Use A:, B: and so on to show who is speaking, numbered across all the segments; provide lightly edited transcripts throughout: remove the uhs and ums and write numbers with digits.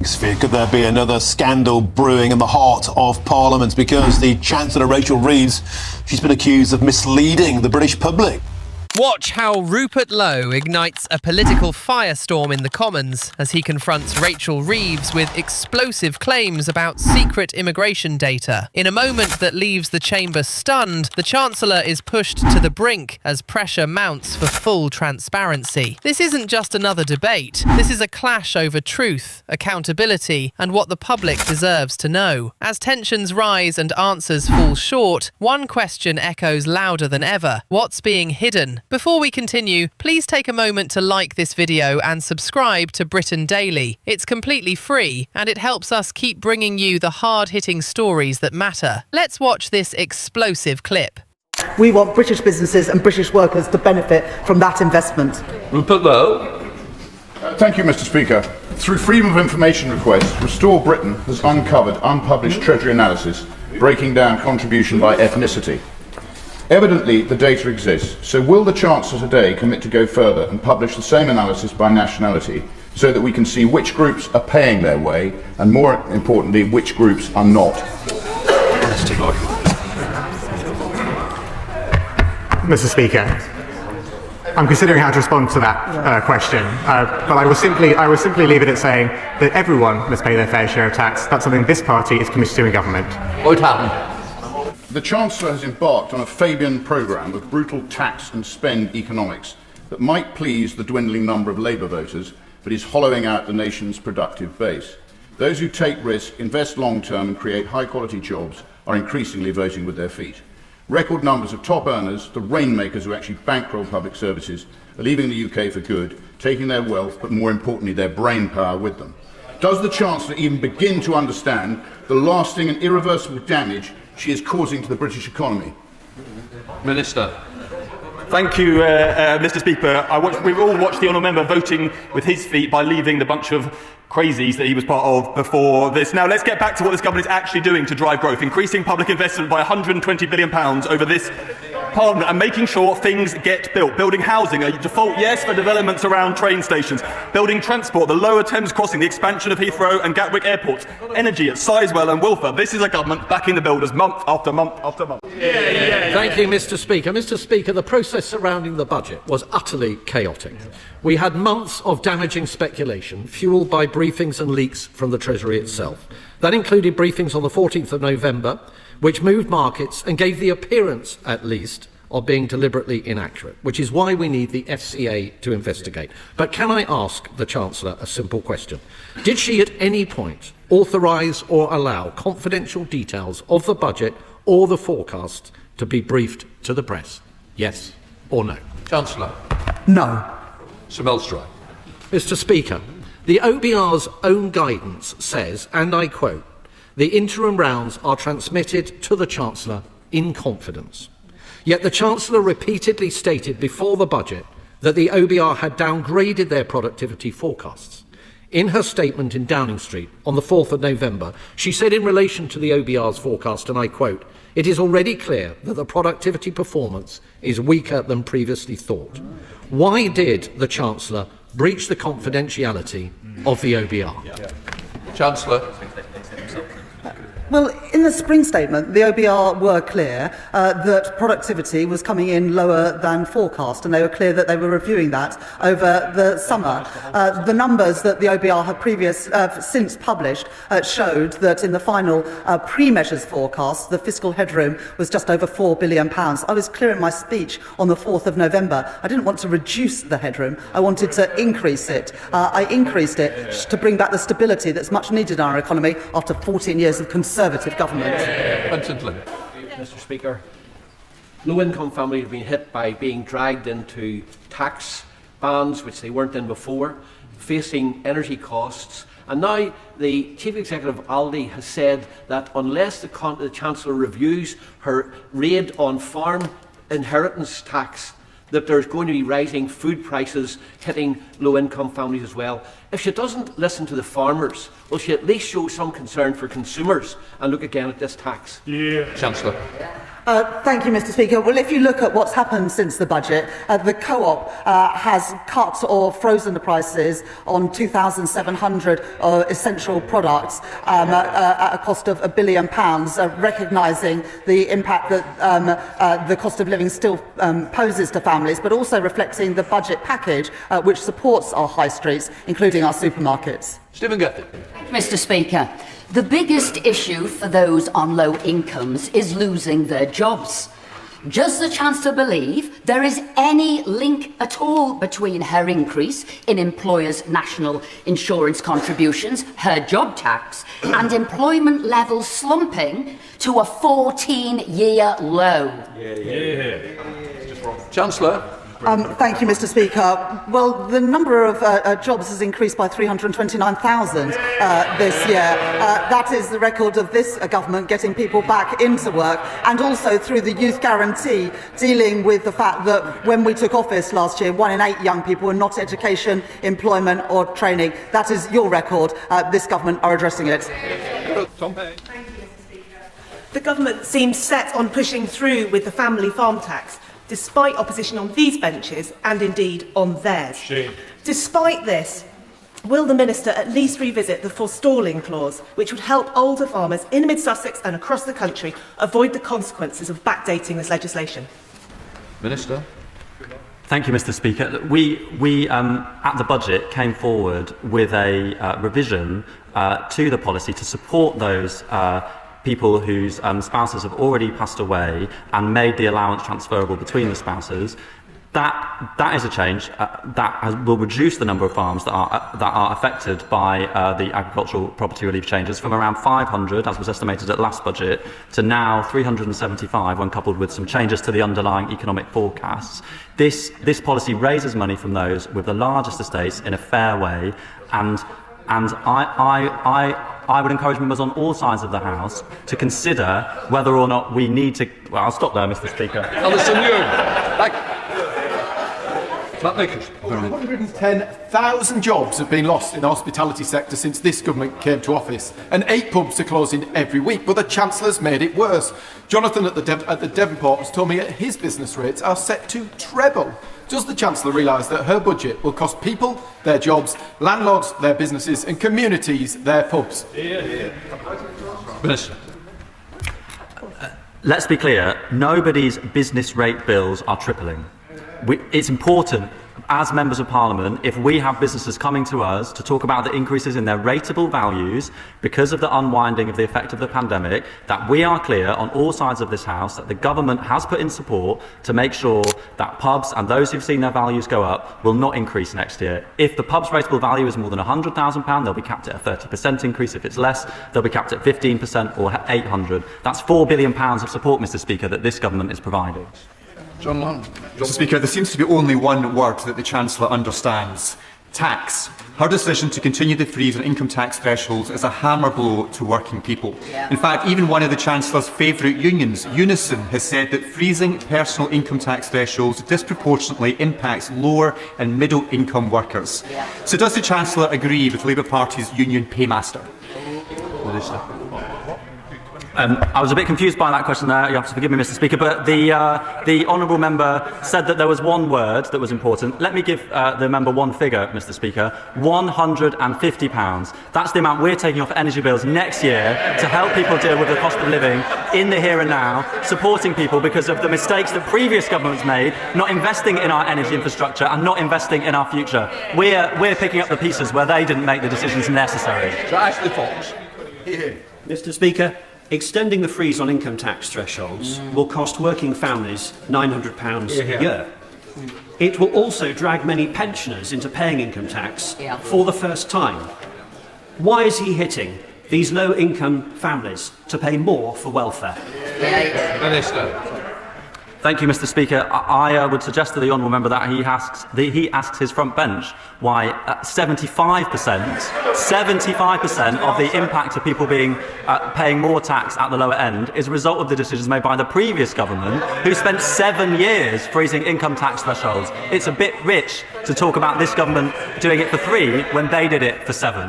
A: Could there be another scandal brewing in the heart of Parliament because the Chancellor, Rachel Reeves, she's been accused of misleading the British public?
B: Watch how Rupert Lowe ignites a political firestorm in the Commons as he confronts Rachel Reeves with explosive claims about secret immigration data. In a moment that leaves the chamber stunned, the Chancellor is pushed to the brink as pressure mounts for full transparency. This isn't just another debate. This is a clash over truth, accountability, and what the public deserves to know. As tensions rise and answers fall short, one question echoes louder than ever. What's being hidden? Before we continue, please take a moment to like this video and subscribe to Britain Daily. It's completely free and it helps us keep bringing you the hard-hitting stories that matter. Let's watch this explosive clip.
C: We want British businesses and British workers to benefit from that investment.
D: Rupert Lowe.
E: Thank you, Mr. Speaker. Through Freedom of Information requests, Restore Britain has uncovered unpublished Treasury analysis breaking down contribution by ethnicity. Evidently, the data exists, so will the Chancellor today commit to go further and publish the same analysis by nationality so that we can see which groups are paying their way and, more importantly, which groups are not?
F: Mr. Speaker, I'm considering how to respond to that question, but I will simply leave it at saying that everyone must pay their fair share of tax. That's something this party is committed to in government.
D: What happened?
E: The Chancellor has embarked on a Fabian programme of brutal tax and spend economics that might please the dwindling number of Labour voters, but is hollowing out the nation's productive base. Those who take risk, invest long-term and create high-quality jobs are increasingly voting with their feet. Record numbers of top earners, the rainmakers who actually bankroll public services, are leaving the UK for good, taking their wealth, but more importantly their brain power with them. Does the Chancellor even begin to understand the lasting and irreversible damage she is causing to the British economy?
D: Minister.
G: Thank you, Mr. Speaker. We've all watched the honourable member voting with his feet by leaving the bunch of crazies that he was part of before this. Now, let's get back to what this government is actually doing to drive growth, increasing public investment by £120 billion over this Parliament and making sure things get built. Building housing, a default yes for developments around train stations. Building transport, the Lower Thames crossing, the expansion of Heathrow and Gatwick airports. Energy at Sizewell and Wilfer. This is a government backing the builders month after month after month.
H: Thank you, Mr. Speaker. Mr. Speaker, the process surrounding the budget was utterly chaotic. We had months of damaging speculation, fuelled by briefings and leaks from the Treasury itself. That included briefings on the 14th of November, which moved markets and gave the appearance, at least, of being deliberately inaccurate, which is why we need the FCA to investigate. But can I ask the Chancellor a simple question? Did she at any point authorise or allow confidential details of the budget or the forecasts to be briefed to the press? Yes or no?
D: Chancellor.
C: No.
D: Sir Melstry.
H: Mr. Speaker, the OBR's own guidance says, and I quote, "The interim rounds are transmitted to the Chancellor in confidence." Yet the Chancellor repeatedly stated before the budget that the OBR had downgraded their productivity forecasts. In her statement in Downing Street on the 4th of November, she said in relation to the OBR's forecast, and I quote, "It is already clear that the productivity performance is weaker than previously thought." Why did the Chancellor breach the confidentiality of the OBR?
D: Chancellor.
C: Well, in the spring statement, the OBR were clear that productivity was coming in lower than forecast, and they were clear that they were reviewing that over the summer. The numbers that the OBR have since published showed that in the final pre-measures forecast, the fiscal headroom was just over £4 billion. I was clear in my speech on the 4th of November. I didn't want to reduce the headroom. I wanted to increase it. I increased it to bring back the stability that's much needed in our economy after 14 years of Conservative government.
I: Mr. Speaker, low-income families have been hit by being dragged into tax bands which they weren't in before, facing energy costs, and now the Chief Executive of Aldi has said that unless the Chancellor reviews her raid on farm inheritance tax, that there's going to be rising food prices hitting low-income families as well. If she doesn't listen to the farmers, will she at least show some concern for consumers and look again at this tax?
D: Chancellor.
C: Thank you, Mr. Speaker. Well, if you look at what's happened since the budget, the Co-op has cut or frozen the prices on 2,700 essential products at a cost of £1 billion, recognising the impact that the cost of living still poses to families, but also reflecting the budget package which supports our high streets, including our supermarkets.
D: Stephen Gifford.
J: Mr. Speaker, the biggest issue for those on low incomes is losing their jobs. Does the Chancellor believe there is any link at all between her increase in employers' national insurance contributions, her job tax, and employment levels slumping to a 14-year low?
D: Chancellor.
C: Thank you, Mr. Speaker. Well, the number of jobs has increased by 329,000 this year. That is the record of this government getting people back into work, and also through the Youth Guarantee, dealing with the fact that when we took office last year, 1 in 8 young people were not education, employment or training. That is your record. This government are addressing it.
K: The government seems set on pushing through with the family farm tax, despite opposition on these benches and indeed on theirs. Despite this, will the Minister at least revisit the forestalling clause, which would help older farmers in mid-Sussex and across the country avoid the consequences of backdating this legislation?
D: Minister.
L: Thank you, Mr. Speaker. We at the budget came forward with a revision to the policy to support those people whose spouses have already passed away and made the allowance transferable between the spouses. That is a change will reduce the number of farms that are affected by the agricultural property relief changes from around 500, as was estimated at last budget, to now 375 when coupled with some changes to the underlying economic forecasts. This policy raises money from those with the largest estates in a fair way, and I would encourage members on all sides of the House to consider whether or not we need to... Well, I'll stop there, Mr. Speaker.
D: Alison Young.
M: 110,000 jobs have been lost in the hospitality sector since this government came to office, and 8 pubs are closing every week, but the Chancellor's made it worse. Jonathan at the Devonport has told me that his business rates are set to treble. Does the Chancellor realise that her budget will cost people their jobs, landlords their businesses and communities their pubs?
D: Minister.
L: Let's be clear, nobody's business rate bills are tripling. It's important, as members of Parliament, if we have businesses coming to us to talk about the increases in their rateable values because of the unwinding of the effect of the pandemic, that we are clear on all sides of this House that the government has put in support to make sure that pubs and those who've seen their values go up will not increase next year. If the pub's rateable value is more than £100,000, they'll be capped at a 30% increase. If it's less, they'll be capped at 15% or 800. That's £4 billion of support, Mr. Speaker, that this government is providing.
D: John Long.
N: Mr. Speaker, there seems to be only one word that the Chancellor understands: tax. Her decision to continue the freeze on income tax thresholds is a hammer blow to working people. In fact, even one of the Chancellor's favourite unions, Unison, has said that freezing personal income tax thresholds disproportionately impacts lower and middle income workers. So does the Chancellor agree with Labour Party's union paymaster?
D: Minister.
L: I was a bit confused by that question there, you have to forgive me, Mr. Speaker, but the honourable member said that there was one word that was important. Let me give the member one figure, Mr. Speaker: £150. That's the amount we're taking off energy bills next year to help people deal with the cost of living in the here and now, supporting people because of the mistakes that previous governments made, not investing in our energy infrastructure and not investing in our future. We're picking up the pieces where they didn't make the decisions necessary.
D: So Ashley Fox.
O: Mr. Speaker, extending the freeze on income tax thresholds will cost working families £900 a year. It will also drag many pensioners into paying income tax for the first time. Why is he hitting these low-income families to pay more for welfare?
D: Minister.
L: Thank you, Mr. Speaker. I would suggest to the honourable member that he asks his front bench why 75% of the impact of people paying more tax at the lower end is a result of the decisions made by the previous government, who spent 7 years freezing income tax thresholds. It's a bit rich to talk about this government doing it for 3 when they did it for 7.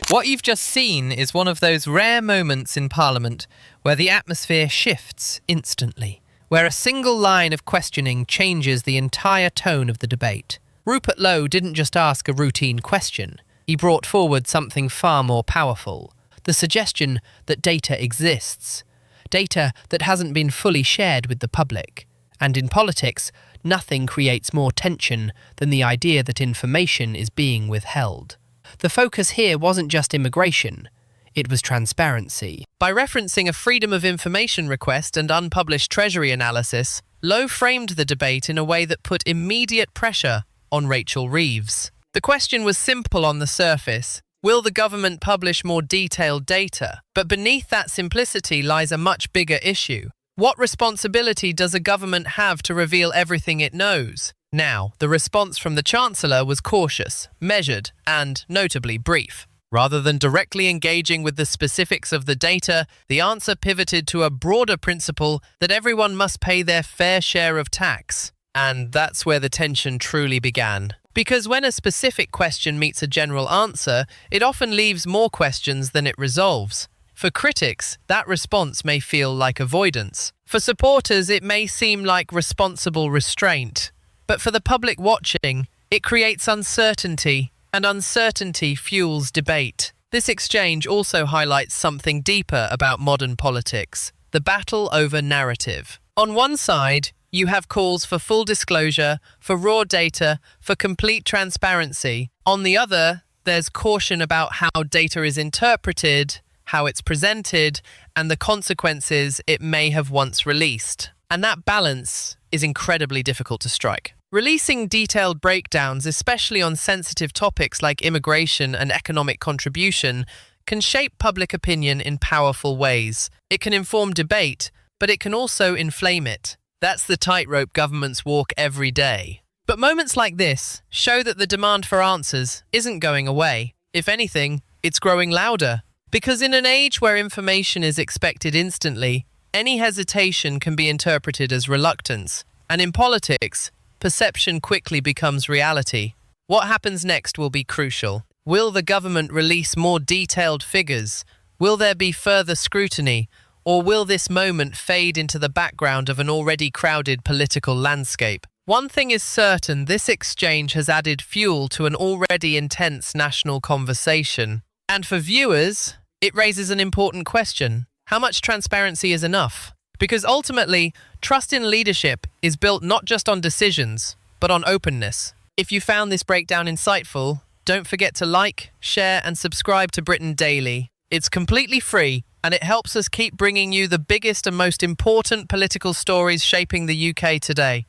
B: What you've just seen is one of those rare moments in Parliament where the atmosphere shifts instantly, where a single line of questioning changes the entire tone of the debate. Rupert Lowe didn't just ask a routine question. He brought forward something far more powerful, the suggestion that data exists, data that hasn't been fully shared with the public. And in politics, nothing creates more tension than the idea that information is being withheld. The focus here wasn't just immigration, it was transparency. By referencing a Freedom of Information request and unpublished Treasury analysis, Lowe framed the debate in a way that put immediate pressure on Rachel Reeves. The question was simple on the surface. Will the government publish more detailed data? But beneath that simplicity lies a much bigger issue. What responsibility does a government have to reveal everything it knows? Now, the response from the Chancellor was cautious, measured, and notably brief. Rather than directly engaging with the specifics of the data, the answer pivoted to a broader principle that everyone must pay their fair share of tax. And that's where the tension truly began. Because when a specific question meets a general answer, it often leaves more questions than it resolves. For critics, that response may feel like avoidance. For supporters, it may seem like responsible restraint. But for the public watching, it creates uncertainty, and uncertainty fuels debate. This exchange also highlights something deeper about modern politics, the battle over narrative. On one side, you have calls for full disclosure, for raw data, for complete transparency. On the other, there's caution about how data is interpreted, how it's presented, and the consequences it may have once released. And that balance is incredibly difficult to strike. Releasing detailed breakdowns, especially on sensitive topics like immigration and economic contribution, can shape public opinion in powerful ways. It can inform debate, but it can also inflame it. That's the tightrope governments walk every day. But moments like this show that the demand for answers isn't going away. If anything, it's growing louder. Because in an age where information is expected instantly, any hesitation can be interpreted as reluctance. And in politics, perception quickly becomes reality. What happens next will be crucial. Will the government release more detailed figures? Will there be further scrutiny? Or will this moment fade into the background of an already crowded political landscape? One thing is certain, this exchange has added fuel to an already intense national conversation. And for viewers, it raises an important question. How much transparency is enough? Because ultimately, trust in leadership is built not just on decisions, but on openness. If you found this breakdown insightful, don't forget to like, share, and subscribe to Britain Daily. It's completely free, and it helps us keep bringing you the biggest and most important political stories shaping the UK today.